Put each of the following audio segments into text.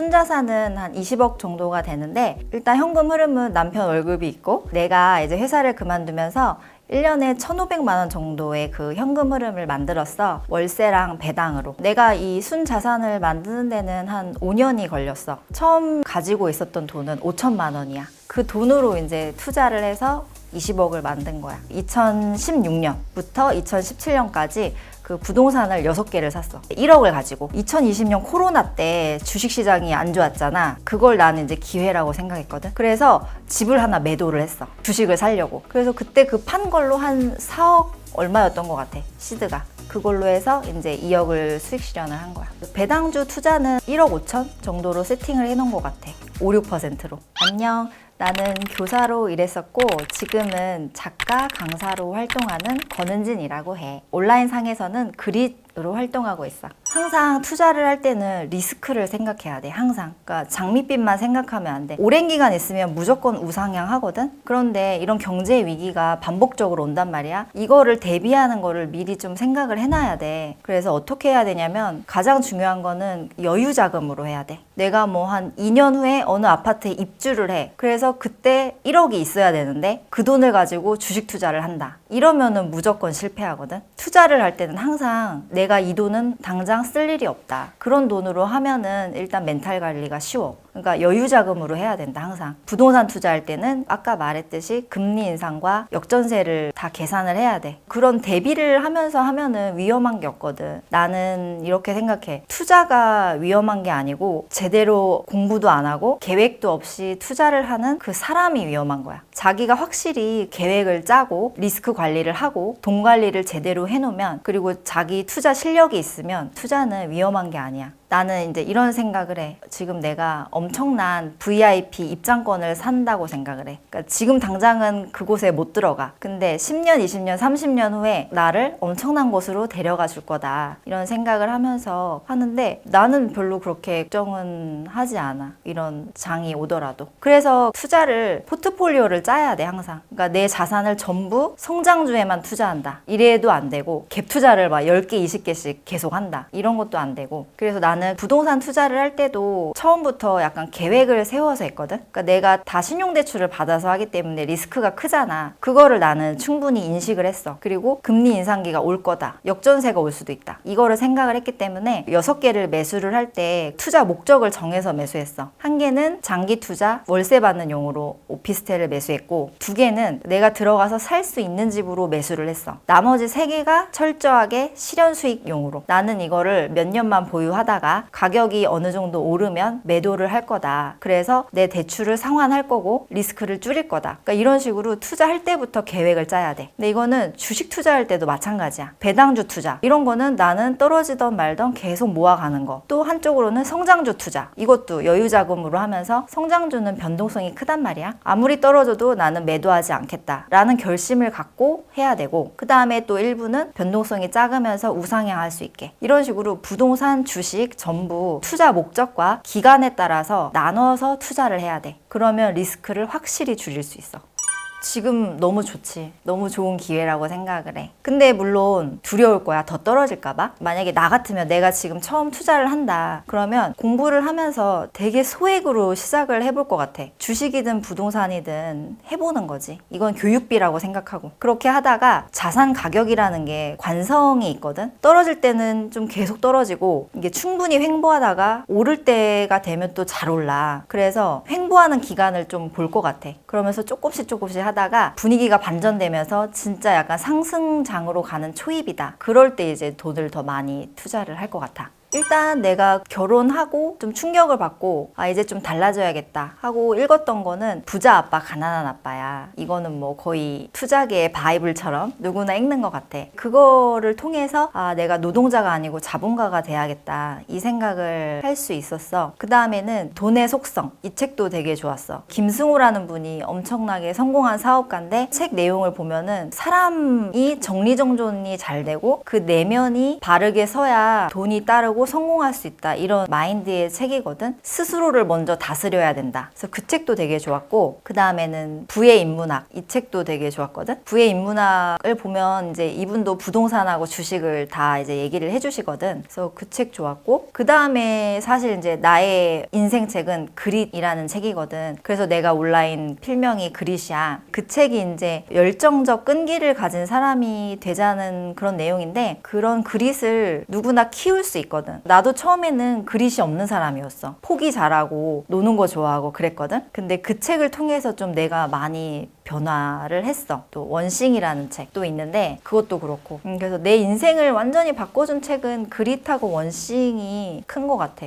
순자산은 한 20억 정도가 되는데, 일단 현금 흐름은 남편 월급이 있고 내가 이제 회사를 그만두면서 1년에 1,500만 원 정도의 그 현금 흐름을 만들었어. 월세랑 배당으로. 내가 이 순자산을 만드는 데는 한 5년이 걸렸어. 처음 가지고 있었던 돈은 5천만 원이야. 그 돈으로 이제 투자를 해서 20억을 만든 거야. 2016년부터 2017년까지 그 부동산을 6개를 샀어. 1억을 가지고. 2020년 코로나 때 주식시장이 안 좋았잖아. 그걸 나는 이제 기회라고 생각했거든. 그래서 집을 하나 매도를 했어. 주식을 사려고. 그래서 그때 그 판 걸로 한 4억 얼마였던 것 같아. 시드가. 그걸로 해서 이제 2억을 수익 실현을 한 거야. 배당주 투자는 1억 5천 정도로 세팅을 해놓은 것 같아. 5, 6%로. 안녕. 나는 교사로 일했었고 지금은 작가, 강사로 활동하는 권은진이라고 해. 온라인 상에서는 그릿으로 활동하고 있어. 항상 투자를 할 때는 리스크를 생각해야 돼. 항상. 그러니까 장밋빛만 생각하면 안 돼. 오랜 기간 있으면 무조건 우상향 하거든. 그런데 이런 경제 위기가 반복적으로 온단 말이야. 이거를 대비하는 거를 미리 좀 생각을 해놔야 돼. 그래서 어떻게 해야 되냐면 가장 중요한 거는 여유 자금으로 해야 돼. 내가 뭐 한 2년 후에 어느 아파트에 입주를 해. 그래서 그때 1억이 있어야 되는데 그 돈을 가지고 주식 투자를 한다. 이러면은 무조건 실패하거든. 투자를 할 때는 항상 내가 이 돈은 당장 쓸 일이 없다. 그런 돈으로 하면은 일단 멘탈 관리가 쉬워. 그러니까 여유 자금으로 해야 된다. 항상 부동산 투자할 때는 아까 말했듯이 금리 인상과 역전세를 다 계산을 해야 돼. 그런 대비를 하면서 하면은 위험한 게 없거든. 나는 이렇게 생각해. 투자가 위험한 게 아니고 제대로 공부도 안 하고 계획도 없이 투자를 하는 그 사람이 위험한 거야. 자기가 확실히 계획을 짜고 리스크 관리를 하고 돈 관리를 제대로 해놓으면, 그리고 자기 투자 실력이 있으면 투자는 위험한 게 아니야. 나는 이제 이런 생각을 해. 지금 내가 엄청난 VIP 입장권을 산다고 생각을 해. 그러니까 지금 당장은 그곳에 못 들어가. 근데 10년, 20년, 30년 후에 나를 엄청난 곳으로 데려가 줄 거다. 이런 생각을 하면서 하는데 나는 별로 그렇게 걱정은 하지 않아. 이런 장이 오더라도. 그래서 투자를 포트폴리오를 짜야 돼, 항상. 그러니까 내 자산을 전부 성장주에만 투자한다. 이래도 안 되고 갭 투자를 막 10개, 20개씩 계속 한다. 이런 것도 안 되고. 그래서 나는 부동산 투자를 할 때도 처음부터 약간 계획을 세워서 했거든. 그러니까 내가 다 신용대출을 받아서 하기 때문에 리스크가 크잖아. 그거를 나는 충분히 인식을 했어. 그리고 금리 인상기가 올 거다. 역전세가 올 수도 있다. 이거를 생각을 했기 때문에 6개를 매수를 할 때 투자 목적을 정해서 매수했어. 한 개는 장기 투자, 월세 받는 용으로 오피스텔을 매수했고, 2개는 내가 들어가서 살 수 있는 집으로 매수를 했어. 나머지 3개가 철저하게 실현 수익용으로. 나는 이거를 몇 년만 보유하다가 가격이 어느 정도 오르면 매도를 할 거다. 그래서 내 대출을 상환할 거고 리스크를 줄일 거다. 그러니까 이런 식으로 투자할 때부터 계획을 짜야 돼. 근데 이거는 주식 투자할 때도 마찬가지야. 배당주 투자. 이런 거는 나는 떨어지던 말던 계속 모아가는 거. 또 한쪽으로는 성장주 투자. 이것도 여유 자금으로 하면서, 성장주는 변동성이 크단 말이야. 아무리 떨어져도 나는 매도하지 않겠다 라는 결심을 갖고 해야 되고, 그 다음에 또 일부는 변동성이 작으면서 우상향할 수 있게. 이런 식으로 부동산, 주식 전부 투자 목적과 기간에 따라서 나눠서 투자를 해야 돼. 그러면 리스크를 확실히 줄일 수 있어. 지금 너무 좋지. 너무 좋은 기회라고 생각을 해. 근데 물론 두려울 거야. 더 떨어질까 봐. 만약에 나 같으면 내가 지금 처음 투자를 한다. 그러면 공부를 하면서 되게 소액으로 시작을 해볼 것 같아. 주식이든 부동산이든 해보는 거지. 이건 교육비라고 생각하고. 그렇게 하다가 자산 가격이라는 게 관성이 있거든. 떨어질 때는 좀 계속 떨어지고, 이게 충분히 횡보하다가 오를 때가 되면 또 잘 올라. 그래서 횡보하는 기간을 좀 볼 것 같아. 그러면서 조금씩 하다가 분위기가 반전되면서 진짜 약간 상승장으로 가는 초입이다. 그럴 때 이제 돈을 더 많이 투자를 할 것 같아. 일단 내가 결혼하고 좀 충격을 받고 이제 좀 달라져야겠다 하고 읽었던 거는 부자 아빠 가난한 아빠야. 이거는 뭐 거의 투자계의 바이블처럼 누구나 읽는 것 같아. 그거를 통해서 내가 노동자가 아니고 자본가가 돼야겠다 이 생각을 할 수 있었어. 그 다음에는 돈의 속성, 이 책도 되게 좋았어. 김승호라는 분이 엄청나게 성공한 사업가인데 책 내용을 보면은 사람이 정리정돈이 잘 되고 그 내면이 바르게 서야 돈이 따르고 하고 성공할 수 있다, 이런 마인드의 책이거든. 스스로를 먼저 다스려야 된다. 그래서 그 책도 되게 좋았고, 그 다음에는 부의 인문학, 이 책도 되게 좋았거든. 부의 인문학을 보면 이제 이분도 부동산하고 주식을 다 이제 얘기를 해주시거든. 그래서 그 책 좋았고, 그 다음에 사실 이제 나의 인생 책은 그릿이라는 책이거든. 그래서 내가 온라인 필명이 그릿이야. 그 책이 이제 열정적 끈기를 가진 사람이 되자는 그런 내용인데, 그런 그릿을 누구나 키울 수 있거든. 나도 처음에는 그릿이 없는 사람이었어. 포기 잘하고 노는 거 좋아하고 그랬거든. 근데 그 책을 통해서 좀 내가 많이 변화를 했어. 또 원싱이라는 책도 있는데 그것도 그렇고, 그래서 내 인생을 완전히 바꿔준 책은 그릿하고 원싱이 큰 것 같아.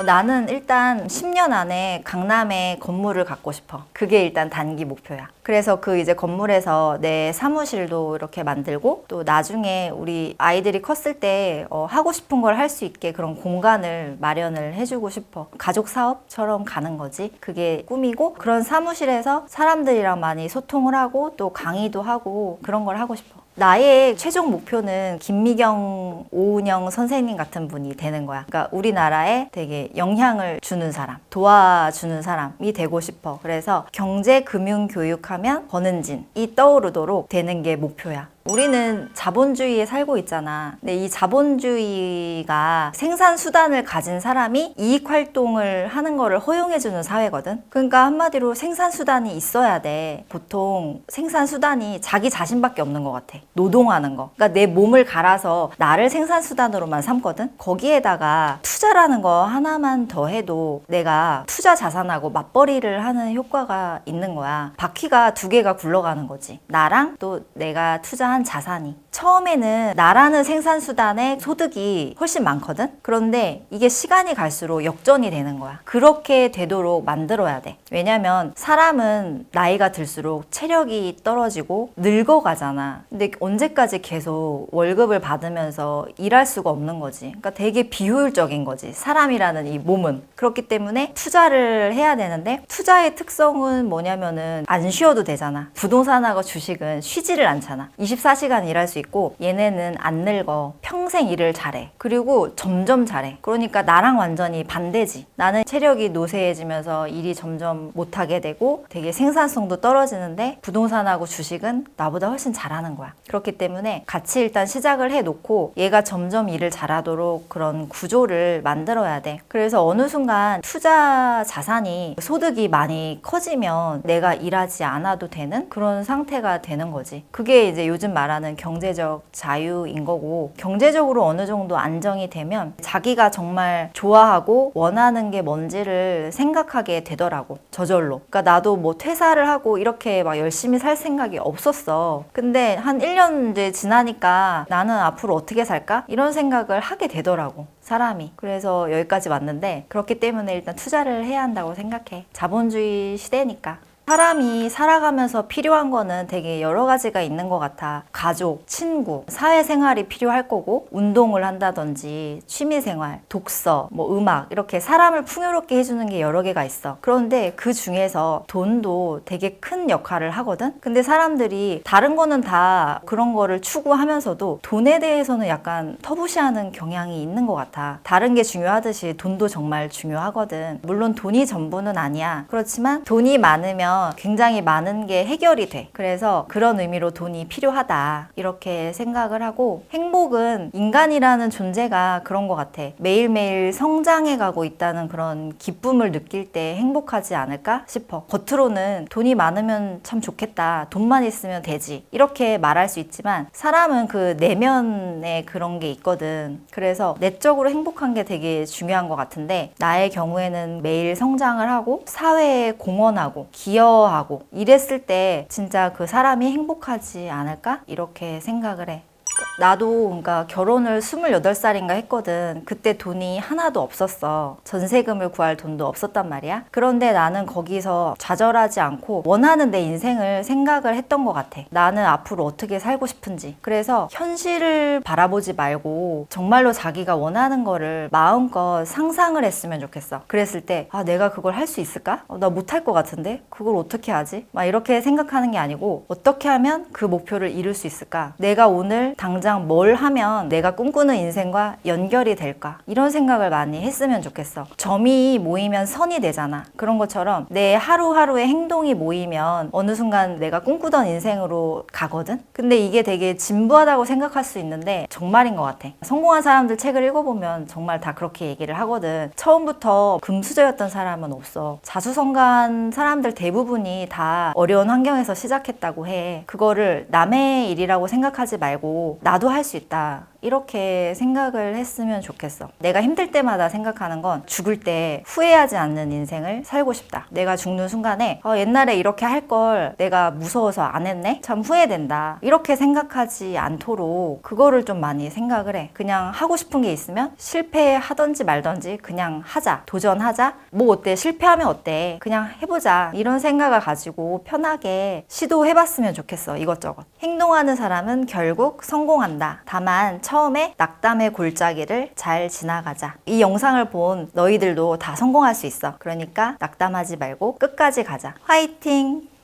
나는 일단 10년 안에 강남에 건물을 갖고 싶어. 그게 일단 단기 목표야. 그래서 그 이제 건물에서 내 사무실도 이렇게 만들고, 또 나중에 우리 아이들이 컸을 때 하고 싶은 걸 할 수 있게 그런 공간을 마련을 해주고 싶어. 가족 사업처럼 가는 거지. 그게 꿈이고, 그런 사무실에서 사람들이랑 많이 소통을 하고 또 강의도 하고 그런 걸 하고 싶어. 나의 최종 목표는 김미경, 오은영 선생님 같은 분이 되는 거야. 그러니까 우리나라에 되게 영향을 주는 사람, 도와주는 사람이 되고 싶어. 그래서 경제, 금융, 교육하면 권은진이 떠오르도록 되는 게 목표야. 우리는 자본주의에 살고 있잖아. 근데 이 자본주의가 생산수단을 가진 사람이 이익활동을 하는 거를 허용해주는 사회거든. 그러니까 한마디로 생산수단이 있어야 돼. 보통 생산수단이 자기 자신밖에 없는 것 같아. 노동하는 거. 그러니까 내 몸을 갈아서 나를 생산수단으로만 삼거든. 거기에다가 투자라는 거 하나만 더 해도 내가 투자 자산하고 맞벌이를 하는 효과가 있는 거야. 바퀴가 두 개가 굴러가는 거지. 나랑 또 내가 투자한 자산이. 처음에는 나라는 생산수단의 소득이 훨씬 많거든? 그런데 이게 시간이 갈수록 역전이 되는 거야. 그렇게 되도록 만들어야 돼. 왜냐면 사람은 나이가 들수록 체력이 떨어지고 늙어가잖아. 근데 언제까지 계속 월급을 받으면서 일할 수가 없는 거지. 그러니까 되게 비효율적인 거지. 사람이라는 이 몸은. 그렇기 때문에 투자를 해야 되는데, 투자의 특성은 뭐냐면은 안 쉬어도 되잖아. 부동산하고 주식은 쉬지를 않잖아. 24시간 일할 수 있고, 얘네는 안 늙어. 평생 일을 잘해. 그리고 점점 잘해. 그러니까 나랑 완전히 반대지. 나는 체력이 노쇠해지면서 일이 점점 못하게 되고 되게 생산성도 떨어지는데, 부동산하고 주식은 나보다 훨씬 잘하는 거야. 그렇기 때문에 같이 일단 시작을 해놓고 얘가 점점 일을 잘하도록 그런 구조를 만들어야 돼. 그래서 어느 순간 투자 자산이, 소득이 많이 커지면 내가 일하지 않아도 되는 그런 상태가 되는 거지. 그게 이제 요즘 말하는 경제적 자유인 거고, 경제적으로 어느 정도 안정이 되면 자기가 정말 좋아하고 원하는 게 뭔지를 생각하게 되더라고. 저절로. 그러니까 나도 뭐 퇴사를 하고 이렇게 막 열심히 살 생각이 없었어. 근데 한 1년 이제 지나니까 나는 앞으로 어떻게 살까? 이런 생각을 하게 되더라고, 사람이. 그래서 여기까지 왔는데, 그렇기 때문에 일단 투자를 해야 한다고 생각해. 자본주의 시대니까. 사람이 살아가면서 필요한 거는 되게 여러 가지가 있는 것 같아. 가족, 친구, 사회생활이 필요할 거고, 운동을 한다든지 취미생활, 독서, 뭐 음악, 이렇게 사람을 풍요롭게 해주는 게 여러 개가 있어. 그런데 그 중에서 돈도 되게 큰 역할을 하거든. 근데 사람들이 다른 거는 다 그런 거를 추구하면서도 돈에 대해서는 약간 터부시하는 경향이 있는 것 같아. 다른 게 중요하듯이 돈도 정말 중요하거든. 물론 돈이 전부는 아니야. 그렇지만 돈이 많으면 굉장히 많은 게 해결이 돼. 그래서 그런 의미로 돈이 필요하다, 이렇게 생각을 하고, 행복은 인간이라는 존재가 그런 것 같아. 매일매일 성장해 가고 있다는 그런 기쁨을 느낄 때 행복하지 않을까 싶어. 겉으로는 돈이 많으면 참 좋겠다, 돈만 있으면 되지, 이렇게 말할 수 있지만 사람은 그 내면에 그런 게 있거든. 그래서 내적으로 행복한 게 되게 중요한 것 같은데, 나의 경우에는 매일 성장을 하고 사회에 공헌하고 기여하고 이랬을 때 진짜 그 사람이 행복하지 않을까? 이렇게 생각을 해. 나도 그러니까 결혼을 28살인가 했거든. 그때 돈이 하나도 없었어. 전세금을 구할 돈도 없었단 말이야. 그런데 나는 거기서 좌절하지 않고 원하는 내 인생을 생각을 했던 것 같아. 나는 앞으로 어떻게 살고 싶은지. 그래서 현실을 바라보지 말고 정말로 자기가 원하는 거를 마음껏 상상을 했으면 좋겠어. 그랬을 때 내가 그걸 할 수 있을까? 나 못할 것 같은데? 그걸 어떻게 하지? 막 이렇게 생각하는 게 아니고, 어떻게 하면 그 목표를 이룰 수 있을까? 내가 오늘 당장 뭘 하면 내가 꿈꾸는 인생과 연결이 될까? 이런 생각을 많이 했으면 좋겠어. 점이 모이면 선이 되잖아. 그런 것처럼 내 하루하루의 행동이 모이면 어느 순간 내가 꿈꾸던 인생으로 가거든? 근데 이게 되게 진부하다고 생각할 수 있는데 정말인 것 같아. 성공한 사람들 책을 읽어보면 정말 다 그렇게 얘기를 하거든. 처음부터 금수저였던 사람은 없어. 자수성가한 사람들 대부분이 다 어려운 환경에서 시작했다고 해. 그거를 남의 일이라고 생각하지 말고 나도 할 수 있다. 이렇게 생각을 했으면 좋겠어. 내가 힘들 때마다 생각하는 건 죽을 때 후회하지 않는 인생을 살고 싶다. 내가 죽는 순간에 옛날에 이렇게 할 걸 내가 무서워서 안 했네? 참 후회된다. 이렇게 생각하지 않도록 그거를 좀 많이 생각을 해. 그냥 하고 싶은 게 있으면 실패하던지 말던지 그냥 하자. 도전하자. 뭐 어때? 실패하면 어때? 그냥 해보자. 이런 생각을 가지고 편하게 시도해봤으면 좋겠어. 이것저것. 행동하는 사람은 결국 성공한다. 다만 처음에 낙담의 골짜기를 잘 지나가자. 이 영상을 본 너희들도 다 성공할 수 있어. 그러니까 낙담하지 말고 끝까지 가자. 화이팅!